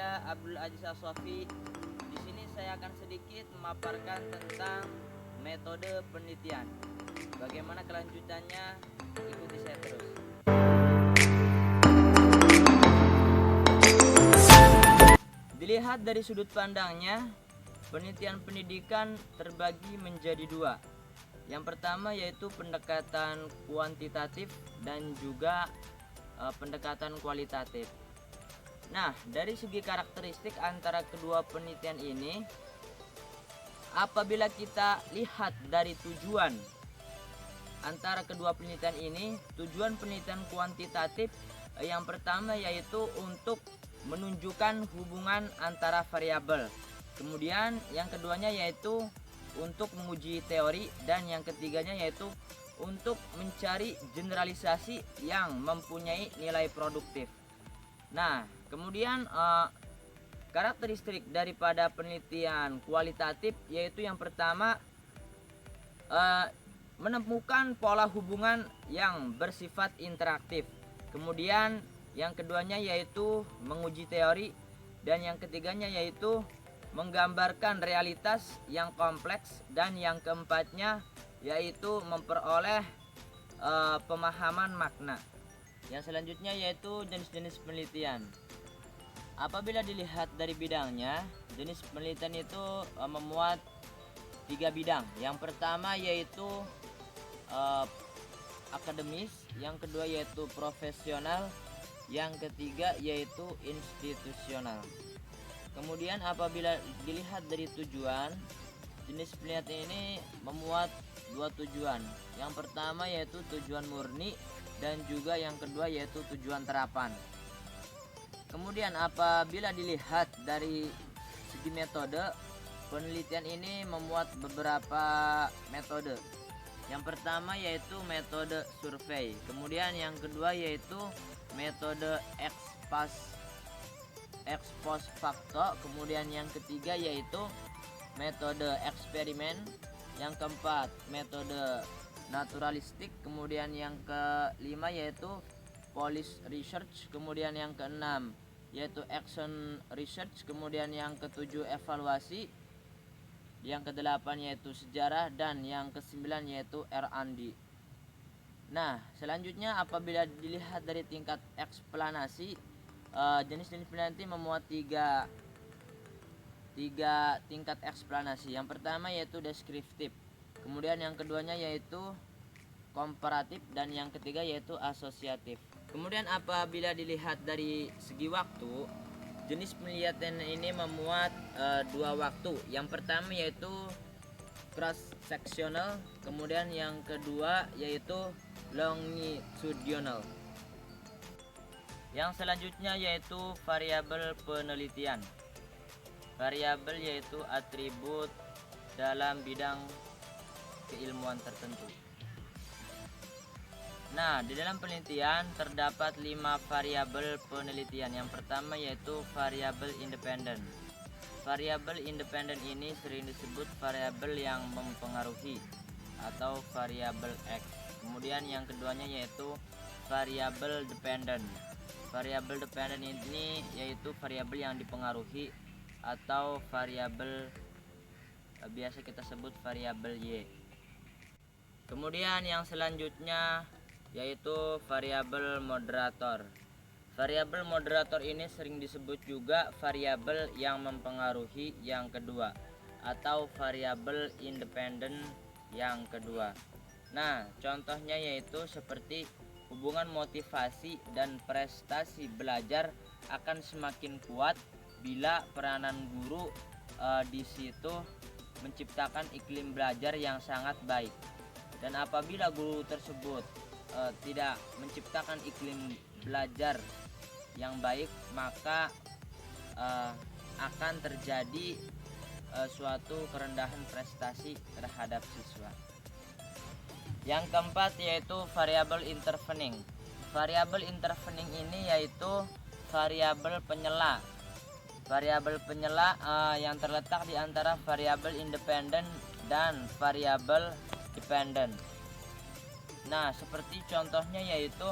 saya Abdul Aziz Aswafi. Di sini saya akan sedikit memaparkan tentang metode penelitian. Bagaimana kelanjutannya? Ikuti saya terus. Dilihat dari sudut pandangnya, penelitian pendidikan terbagi menjadi dua. Yang pertama yaitu pendekatan kuantitatif dan juga pendekatan kualitatif. Nah, dari segi karakteristik antara kedua penelitian ini, apabila kita lihat dari tujuan antara kedua penelitian ini, tujuan penelitian kuantitatif yang pertama yaitu untuk menunjukkan hubungan antara variabel. Kemudian yang keduanya yaitu untuk menguji teori, dan yang ketiganya yaitu untuk mencari generalisasi yang mempunyai nilai produktif. Nah, kemudian karakteristik daripada penelitian kualitatif yaitu yang pertama menemukan pola hubungan yang bersifat interaktif. Kemudian yang keduanya yaitu menguji teori, dan yang ketiganya yaitu menggambarkan realitas yang kompleks, dan yang keempatnya yaitu memperoleh pemahaman makna. Yang selanjutnya yaitu jenis-jenis penelitian. Apabila dilihat dari bidangnya, jenis penelitian itu memuat 3 bidang. Yang pertama yaitu akademis, yang kedua yaitu profesional, yang ketiga yaitu institusional. Kemudian apabila dilihat dari tujuan, jenis penelitian ini memuat 2 tujuan. Yang pertama yaitu tujuan murni, dan juga yang kedua yaitu tujuan terapan. Kemudian apabila dilihat dari segi metode, penelitian ini memuat beberapa metode. Yang pertama yaitu metode survei, kemudian yang kedua yaitu metode ex post facto, kemudian yang ketiga yaitu metode eksperimen, yang keempat metode naturalistik, kemudian yang kelima yaitu policy research, kemudian yang keenam yaitu action research, kemudian yang ketujuh evaluasi, yang kedelapan yaitu sejarah, dan yang kesembilan yaitu R&D. Nah, selanjutnya apabila dilihat dari tingkat eksplanasi, jenis-jenis penelitian memuat tiga tingkat eksplanasi. Yang pertama yaitu deskriptif, kemudian yang keduanya yaitu komparatif, dan yang ketiga yaitu asosiatif. Kemudian apabila dilihat dari segi waktu, jenis penelitian ini memuat 2 waktu. Yang pertama yaitu cross sectional, kemudian yang kedua yaitu longitudinal. Yang selanjutnya yaitu variabel penelitian. Variabel yaitu atribut dalam bidang keilmuan tertentu. Nah, di dalam penelitian terdapat 5 variabel penelitian. Yang pertama yaitu variabel independen. Variabel independen ini sering disebut variabel yang mempengaruhi atau variabel X. Kemudian yang keduanya yaitu variabel dependen. Variabel dependen ini yaitu variabel yang dipengaruhi atau variabel biasa kita sebut variabel Y. Kemudian yang selanjutnya yaitu variabel moderator. Variabel moderator ini sering disebut juga variabel yang mempengaruhi yang kedua atau variabel independen yang kedua. Nah, contohnya yaitu seperti hubungan motivasi dan prestasi belajar akan semakin kuat bila peranan guru di situ menciptakan iklim belajar yang sangat baik. Dan apabila guru tersebut tidak menciptakan iklim belajar yang baik, maka akan terjadi suatu kerendahan prestasi terhadap siswa. Yang keempat yaitu variabel intervening. Variabel intervening ini yaitu variabel penyela. Variabel penyela yang terletak di antara variabel independen dan variabel dependen. Nah, seperti contohnya yaitu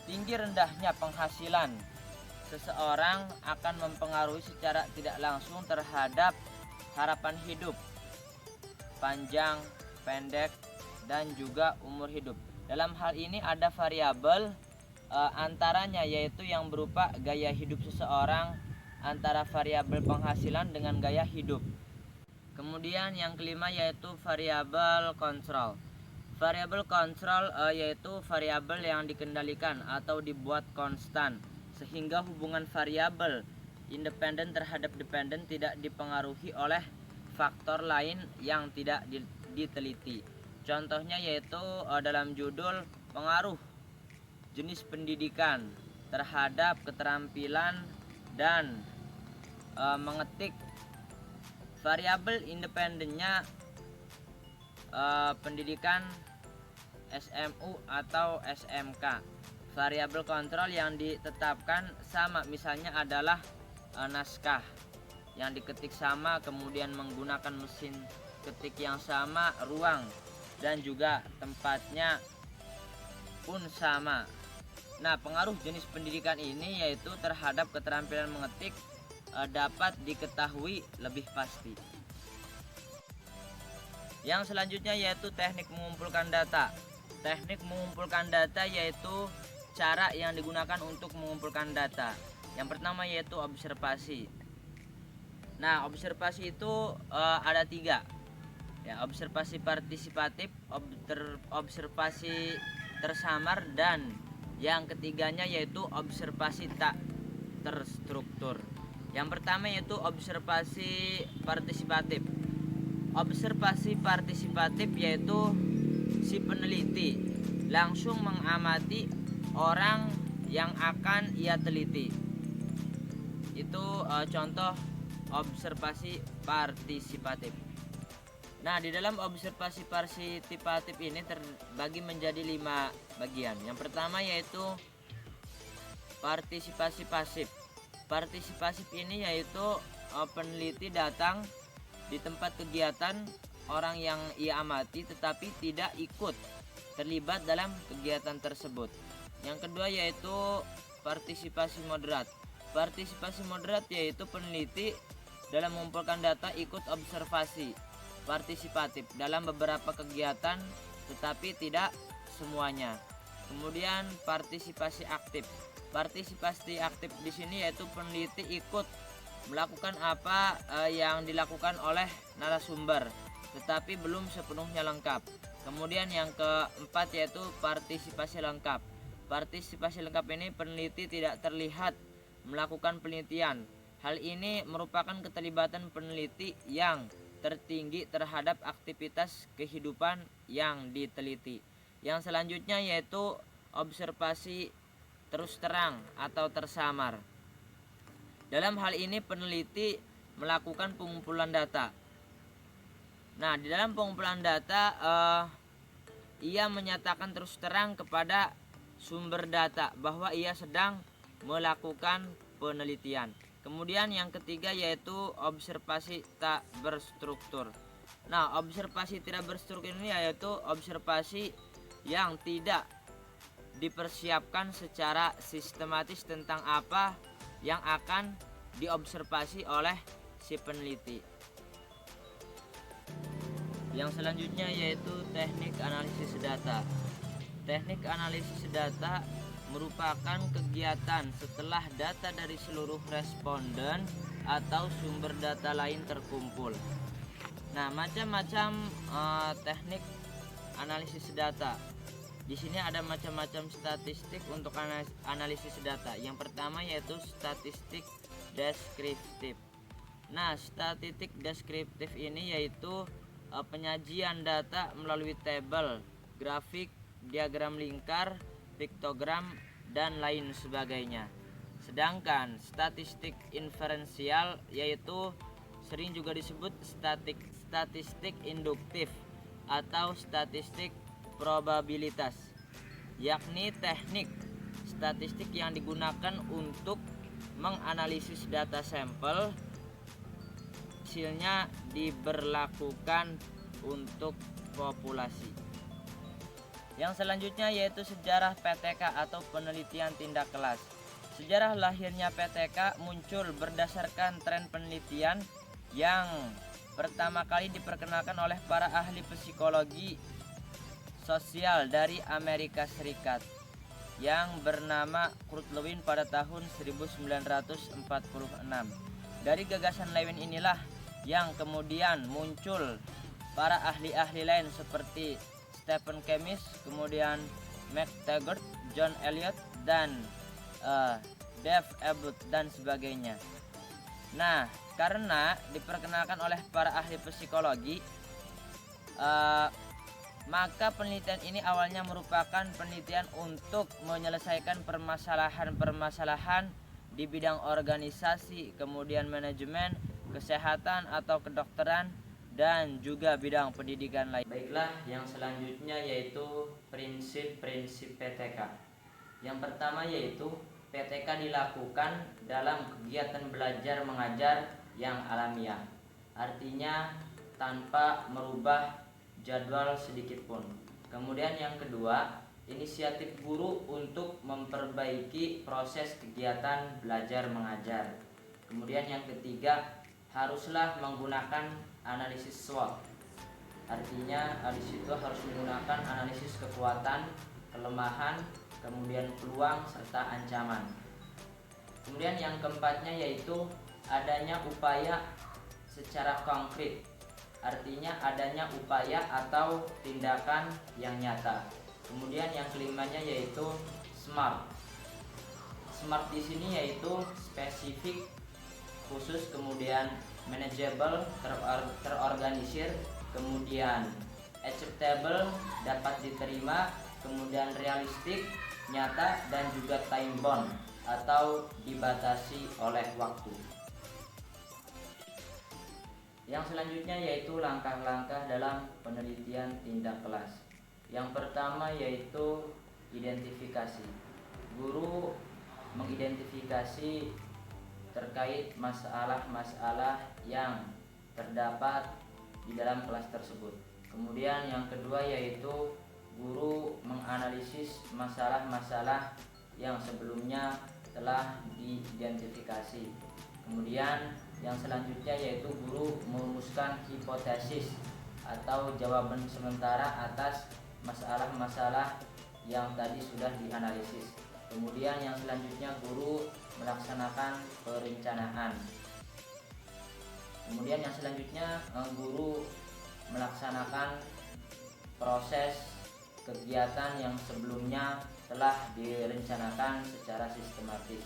tinggi rendahnya penghasilan seseorang akan mempengaruhi secara tidak langsung terhadap harapan hidup, panjang, pendek, dan juga umur hidup. Dalam hal ini ada variabel antaranya yaitu yang berupa gaya hidup seseorang, antara variabel penghasilan dengan gaya hidup. Kemudian yang kelima yaitu variabel kontrol. Variabel kontrol yaitu variabel yang dikendalikan atau dibuat konstan sehingga hubungan variabel independen terhadap dependen tidak dipengaruhi oleh faktor lain yang tidak diteliti. Contohnya yaitu dalam judul pengaruh jenis pendidikan terhadap keterampilan dan mengetik. Variabel independennya pendidikan SMU atau SMK. Variabel kontrol yang ditetapkan sama, misalnya adalah naskah yang diketik sama, kemudian menggunakan mesin ketik yang sama, ruang dan juga tempatnya pun sama. Nah, pengaruh jenis pendidikan ini yaitu terhadap keterampilan mengetik dapat diketahui lebih pasti. Yang selanjutnya yaitu teknik mengumpulkan data. Teknik mengumpulkan data yaitu cara yang digunakan untuk mengumpulkan data. Yang pertama yaitu observasi. Nah, observasi itu ada 3. Ya, observasi partisipatif, observasi tersamar, dan yang ketiganya yaitu observasi tak terstruktur. Yang pertama yaitu observasi partisipatif. Observasi partisipatif yaitu si peneliti langsung mengamati orang yang akan ia teliti. Itu contoh observasi partisipatif. Nah, di dalam observasi partisipatif ini terbagi menjadi 5 bagian. Yang pertama yaitu partisipasi pasif. Partisipasi ini yaitu peneliti datang di tempat kegiatan orang yang ia amati tetapi tidak ikut terlibat dalam kegiatan tersebut. Yang kedua yaitu partisipasi moderat. Partisipasi moderat yaitu peneliti dalam mengumpulkan data ikut observasi partisipatif dalam beberapa kegiatan tetapi tidak semuanya. Kemudian partisipasi aktif. Partisipasi aktif di sini yaitu peneliti ikut melakukan apa yang dilakukan oleh narasumber tetapi belum sepenuhnya lengkap. Kemudian yang keempat yaitu partisipasi lengkap. Partisipasi lengkap ini peneliti tidak terlihat melakukan penelitian. Hal ini merupakan keterlibatan peneliti yang tertinggi terhadap aktivitas kehidupan yang diteliti. Yang selanjutnya yaitu observasi terus terang atau tersamar. Dalam hal ini peneliti melakukan pengumpulan data. Nah, di dalam pengumpulan data ia menyatakan terus terang kepada sumber data bahwa ia sedang melakukan penelitian. Kemudian yang ketiga yaitu observasi tak berstruktur. Nah, observasi tidak berstruktur ini yaitu observasi yang tidak dipersiapkan secara sistematis tentang apa yang akan diobservasi oleh si peneliti. Yang selanjutnya yaitu teknik analisis data. Teknik analisis data merupakan kegiatan setelah data dari seluruh responden atau sumber data lain terkumpul. Nah, macam-macam teknik analisis data. Di sini ada macam-macam statistik untuk analisis data. Yang pertama yaitu statistik deskriptif. Nah, statistik deskriptif ini yaitu penyajian data melalui tabel, grafik, diagram lingkar, piktogram, dan lain sebagainya. Sedangkan statistik inferensial yaitu sering juga disebut statistik induktif atau statistik probabilitas, yakni teknik statistik yang digunakan untuk menganalisis data sampel, hasilnya diberlakukan untuk populasi. Yang selanjutnya yaitu sejarah PTK atau penelitian tindak kelas. Sejarah lahirnya PTK muncul berdasarkan tren penelitian yang pertama kali diperkenalkan oleh para ahli psikologi sosial dari Amerika Serikat yang bernama Kurt Lewin pada tahun 1946. Dari gagasan Lewin inilah yang kemudian muncul para ahli-ahli lain seperti Stephen Kemis, kemudian McTaggart, John Eliot, dan Dave Abbott dan sebagainya. Nah, karena diperkenalkan oleh para ahli psikologi, maka penelitian ini awalnya merupakan penelitian untuk menyelesaikan permasalahan-permasalahan di bidang organisasi, kemudian manajemen, kesehatan atau kedokteran, dan juga bidang pendidikan lain. Baiklah, yang selanjutnya yaitu prinsip-prinsip PTK. Yang pertama yaitu PTK dilakukan dalam kegiatan belajar mengajar yang alamiah, artinya tanpa merubah jadwal sedikit pun. Kemudian yang kedua, inisiatif guru untuk memperbaiki proses kegiatan belajar mengajar. Kemudian yang ketiga, haruslah menggunakan analisis SWOT, artinya di situ harus menggunakan analisis kekuatan, kelemahan, kemudian peluang serta ancaman. Kemudian yang keempatnya yaitu adanya upaya secara konkret, artinya adanya upaya atau tindakan yang nyata. Kemudian yang kelimanya yaitu SMART. SMART di sini yaitu spesifik, khusus, kemudian manageable, terorganisir, kemudian acceptable, dapat diterima, kemudian realistik, nyata, dan juga time bound atau dibatasi oleh waktu. Yang selanjutnya yaitu langkah-langkah dalam penelitian tindak kelas. Yang pertama yaitu identifikasi. Guru mengidentifikasi terkait masalah-masalah yang terdapat di dalam kelas tersebut. Kemudian yang kedua yaitu guru menganalisis masalah-masalah yang sebelumnya telah diidentifikasi. Kemudian yang selanjutnya yaitu guru merumuskan hipotesis atau jawaban sementara atas masalah-masalah yang tadi sudah dianalisis. Kemudian yang selanjutnya guru melaksanakan perencanaan. Kemudian yang selanjutnya guru melaksanakan proses kegiatan yang sebelumnya telah direncanakan secara sistematis.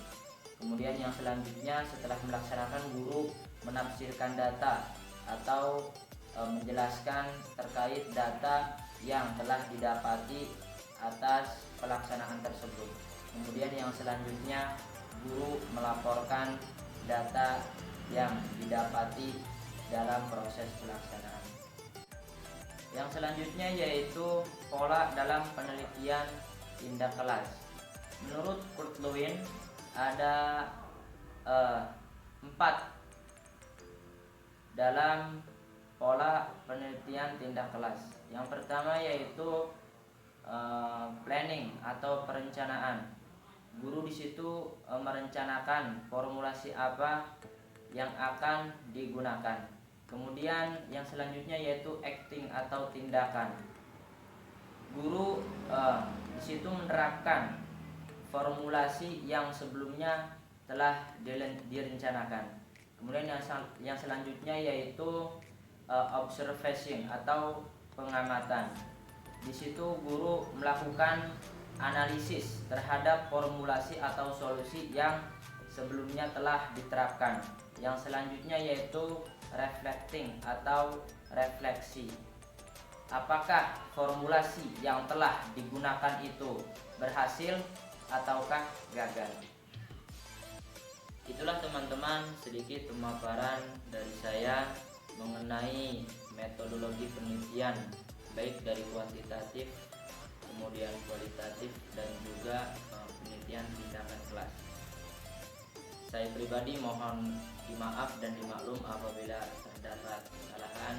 Kemudian yang selanjutnya setelah melaksanakan, guru menafsirkan data atau menjelaskan terkait data yang telah didapati atas pelaksanaan tersebut. Kemudian yang selanjutnya guru melaporkan data yang didapati dalam proses pelaksanaan. Yang selanjutnya yaitu pola dalam penelitian tindak kelas. Menurut Kurt Lewin ada 4 dalam pola penelitian tindak kelas. Yang pertama yaitu planning atau perencanaan. Guru di situ merencanakan formulasi apa yang akan digunakan. Kemudian yang selanjutnya yaitu acting atau tindakan. Guru di situ menerapkan formulasi yang sebelumnya telah direncanakan. Kemudian yang selanjutnya yaitu observation atau pengamatan. Di situ guru melakukan analisis terhadap formulasi atau solusi yang sebelumnya telah diterapkan. Yang selanjutnya yaitu reflecting atau refleksi. Apakah formulasi yang telah digunakan itu berhasil ataukah gagal? Itulah teman-teman sedikit pemaparan dari saya mengenai metodologi penelitian, baik dari kuantitatif, kemudian kualitatif, dan juga penelitian tindakan kelas. Saya pribadi mohon dimaaf dan dimaklum apabila terdapat kesalahan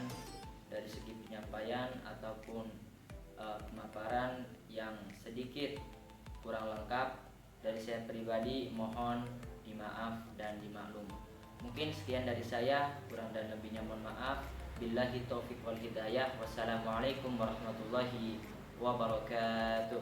dari segi penyampaian ataupun pemaparan yang sedikit kurang lengkap. Dari saya pribadi mohon dimaaf dan dimaklum. Mungkin sekian dari saya, kurang dan lebihnya mohon maaf. Billahi taufiq wal hidayah. Wassalamualaikum warahmatullahi wabarakatuh.